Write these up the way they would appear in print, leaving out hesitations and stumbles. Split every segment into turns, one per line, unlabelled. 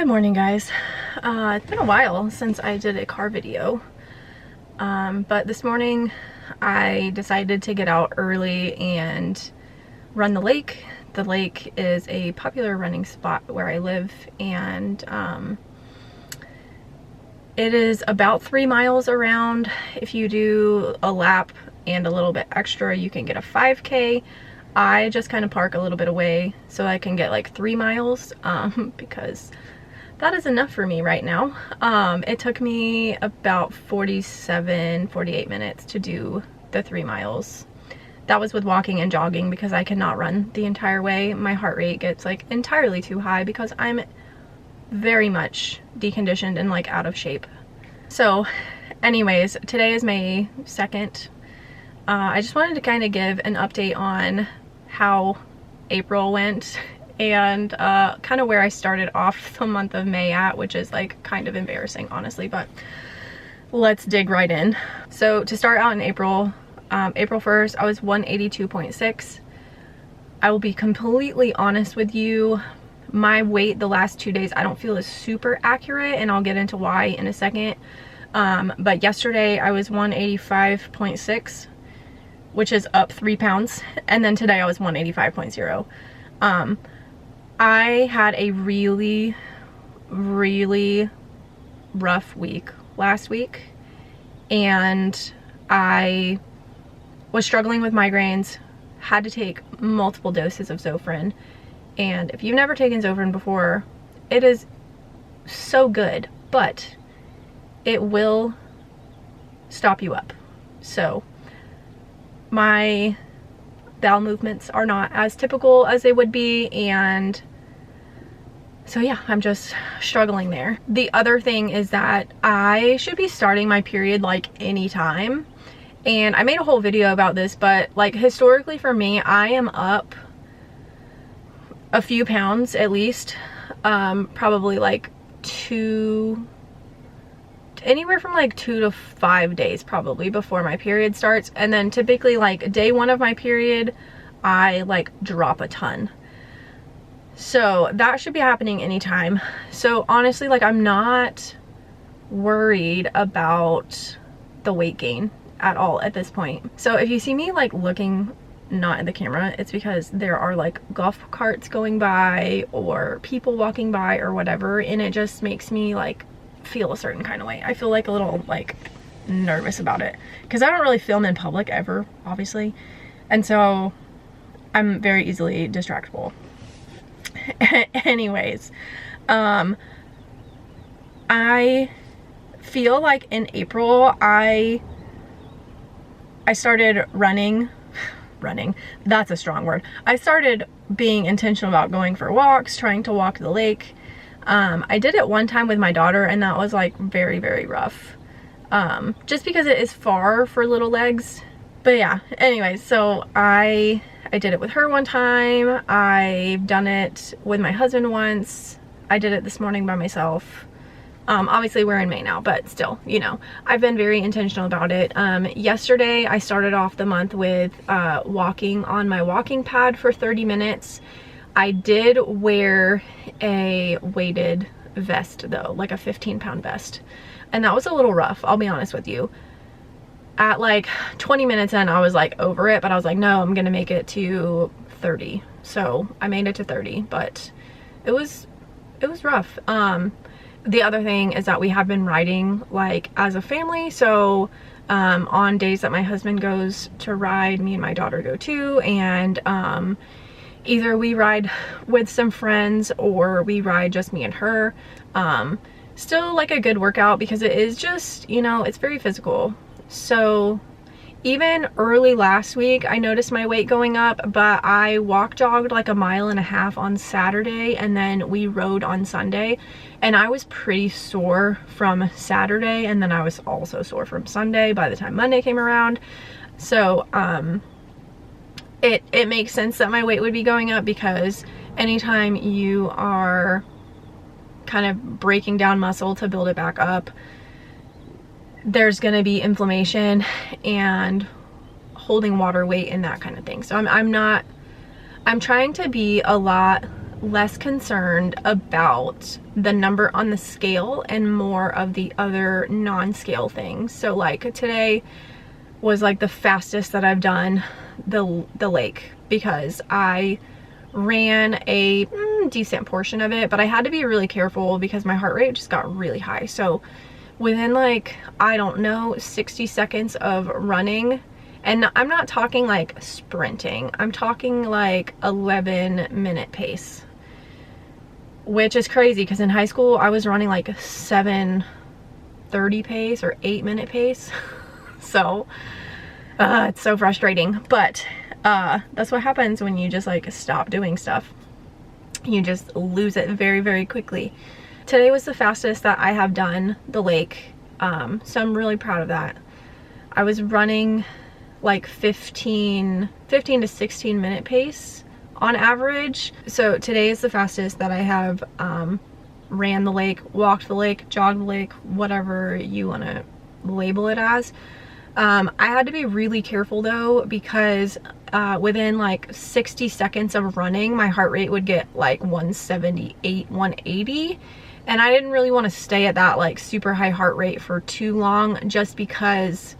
Good morning, guys. It's been a while since I did a car video, but this morning I decided to get out early and run the lake. The lake is a popular running spot where I live, and it is about 3 miles around. If you do a lap and a little bit extra, you can get a 5K. I just kind of park a little bit away so I can get like 3 miles because that is enough for me right now. It took me about 48 minutes to do the 3 miles. That was with walking and jogging because I cannot run the entire way. My heart rate gets like entirely too high because I'm very much deconditioned and like out of shape. So anyways, today is May 2nd. I just wanted to kind of give an update on how April went and kind of where I started off the month of May at, which is like kind of embarrassing, honestly, but let's dig right in. So to start out in April, April 1st, I was 182.6. I will be completely honest with you. My weight the last 2 days, I don't feel is super accurate, and I'll get into why in a second. But yesterday I was 185.6, which is up 3 pounds. And then today I was 185.0. I had a really rough week last week, and I was struggling with migraines, had to take multiple doses of Zofran. And if you've never taken Zofran before, it is so good, but it will stop you up. So my bowel movements are not as typical as they would be, and so yeah, I'm just struggling there. The other thing is that I should be starting my period like anytime, and I made a whole video about this, but like historically for me, I am up a few pounds at least, probably like anywhere from like 2 to 5 days probably before my period starts. And then typically like day 1 of my period, I like drop a ton. So that should be happening anytime. So honestly, like I'm not worried about the weight gain at all at this point. So if you see me like looking not in the camera, it's because there are like golf carts going by or people walking by or whatever, and it just makes me like feel a certain kind of way. I feel like a little like nervous about it because I don't really film in public ever, obviously, and so I'm very easily distractible. Anyways, I feel like in April I started running, that's a strong word. I started being intentional about going for walks, trying to walk the lake. I did it one time with my daughter, and that was like very rough, just because it is far for little legs. But yeah, anyways, so I did it with her one time. I've done it with my husband once. I did it this morning by myself. Obviously we're in May now, but still, you know, I've been very intentional about it. Yesterday I started off the month with walking on my walking pad for 30 minutes. I did wear a weighted vest though, like a 15-pound vest, and that was a little rough, I'll be honest with you. At like 20 minutes in, I was like over it, but I was like, no, I'm gonna make it to 30. So I made it to 30, but it was rough. The other thing is that we have been riding like as a family. So on days that my husband goes to ride, me and my daughter go too, and either we ride with some friends or we ride just me and her. Still like a good workout because it is just, you know, it's very physical. So even early last week, I noticed my weight going up, but I jogged like 1.5 miles on Saturday, and then we rode on Sunday, and I was pretty sore from Saturday, and then I was also sore from Sunday by the time Monday came around. So it makes sense that my weight would be going up, because anytime you are kind of breaking down muscle to build it back up, there's gonna be inflammation and holding water weight and that kind of thing. So I'm trying to be a lot less concerned about the number on the scale and more of the other non-scale things. So like today was like the fastest that I've done the lake, because I ran a decent portion of it, but I had to be really careful because my heart rate just got really high. So within like, I don't know, 60 seconds of running, and I'm not talking like sprinting, I'm talking like 11-minute pace, which is crazy because in high school I was running like 7:30 pace or 8-minute pace. So it's so frustrating, but that's what happens when you just like stop doing stuff. You just lose it very, very quickly. Today was the fastest that I have done the lake, so I'm really proud of that. I was running like 15 to 16-minute pace on average. So today is the fastest that I have ran the lake, walked the lake, jogged the lake, whatever you want to label it as. I had to be really careful though, because within like 60 seconds of running, my heart rate would get like 178, 180. And I didn't really want to stay at that like super high heart rate for too long, just because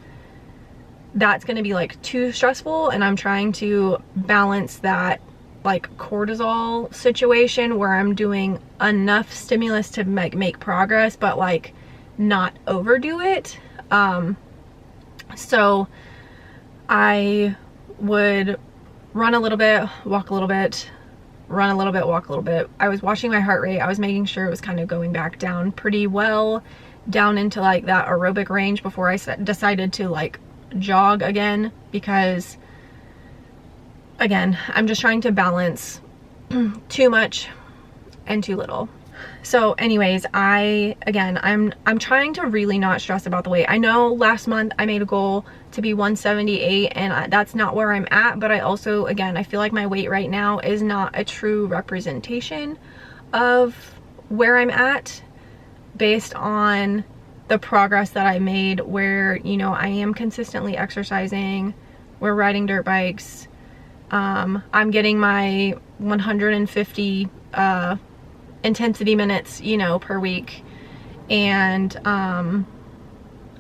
that's going to be like too stressful. And I'm trying to balance that like cortisol situation where I'm doing enough stimulus to make progress, but like not overdo it. So I would run a little bit, walk a little bit, run a little bit, walk a little bit. I was watching my heart rate. I was making sure it was kind of going back down pretty well, down into like that aerobic range before I decided to like jog again, because again, I'm just trying to balance too much and too little. So anyways, I'm trying to really not stress about the weight. I know last month I made a goal to be 178, and that's not where I'm at, but I also, again, I feel like my weight right now is not a true representation of where I'm at based on the progress that I made, where, you know, I am consistently exercising, we're riding dirt bikes, I'm getting my 150 intensity minutes, you know, per week, and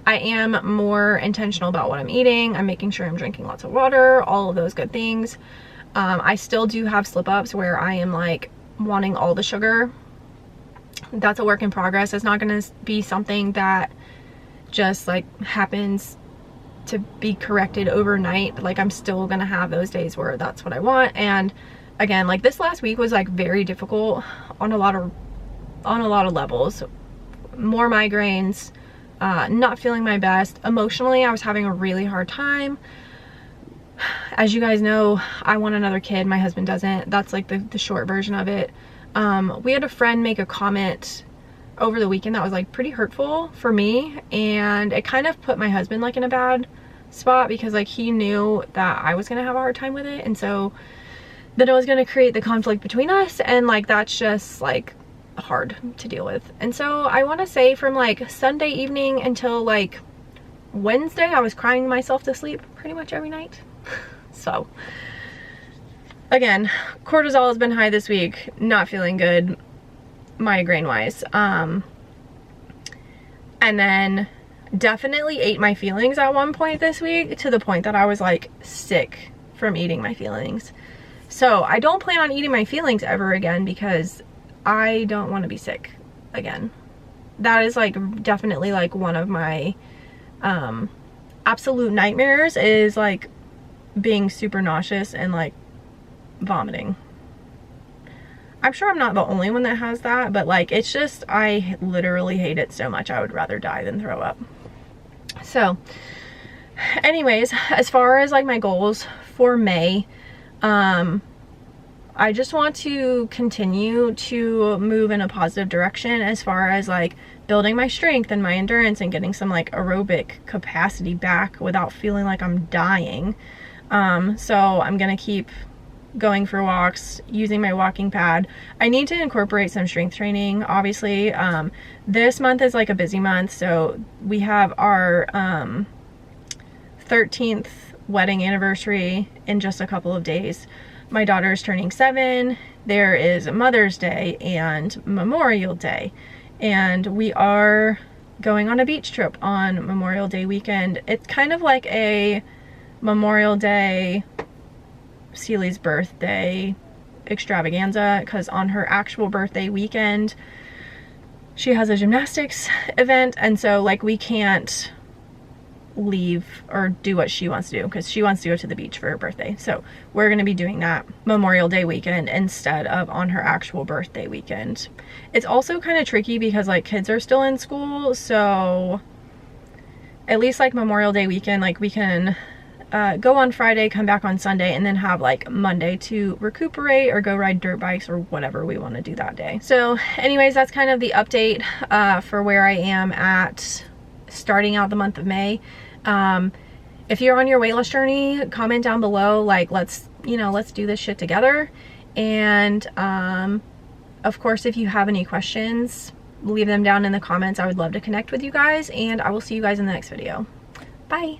I am more intentional about what I'm eating. I'm making sure I'm drinking lots of water, all of those good things. I still do have slip-ups where I am like wanting all the sugar. That's a work in progress. It's not going to be something that just like happens to be corrected overnight. Like, I'm still gonna have those days where that's what I want. And again, like this last week was like very difficult on a lot of levels. More migraines, not feeling my best. Emotionally, I was having a really hard time. As you guys know, I want another kid. My husband doesn't. That's like the short version of it. We had a friend make a comment over the weekend that was like pretty hurtful for me, and it kind of put my husband like in a bad spot, because like he knew that I was gonna have a hard time with it, and so then it was gonna create the conflict between us, and like that's just like hard to deal with. And so I want to say from like Sunday evening until like Wednesday, I was crying myself to sleep pretty much every night. So again, cortisol has been high this week, not feeling good migraine wise. And then definitely ate my feelings at one point this week, to the point that I was like sick from eating my feelings. So I don't plan on eating my feelings ever again, because I don't want to be sick again. That is like definitely like one of my absolute nightmares, is like being super nauseous and like vomiting. I'm sure I'm not the only one that has that, but like it's just, I literally hate it so much. I would rather die than throw up. So anyways, as far as like my goals for May, I just want to continue to move in a positive direction as far as like building my strength and my endurance and getting some like aerobic capacity back without feeling like I'm dying. So I'm gonna keep going for walks, using my walking pad. I need to incorporate some strength training, obviously. This month is like a busy month, so we have our 13th wedding anniversary in just a couple of days. my daughter is turning 7. There is Mother's Day and Memorial Day. And we are going on a beach trip on Memorial Day weekend. It's kind of like a Memorial Day, Seely's birthday extravaganza, because on her actual birthday weekend, she has a gymnastics event, and so like we can't leave or do what she wants to do because she wants to go to the beach for her birthday. So we're going to be doing that Memorial Day weekend instead of on her actual birthday weekend. It's also kind of tricky because like kids are still in school, so at least like Memorial Day weekend, like we can go on Friday, come back on Sunday, and then have like Monday to recuperate or go ride dirt bikes or whatever we want to do that day. So anyways, that's kind of the update for where I am at starting out the month of May. If you're on your weight loss journey, comment down below, like let's do this shit together. And of course, if you have any questions, leave them down in the comments. I would love to connect with you guys, and I will see you guys in the next video. Bye.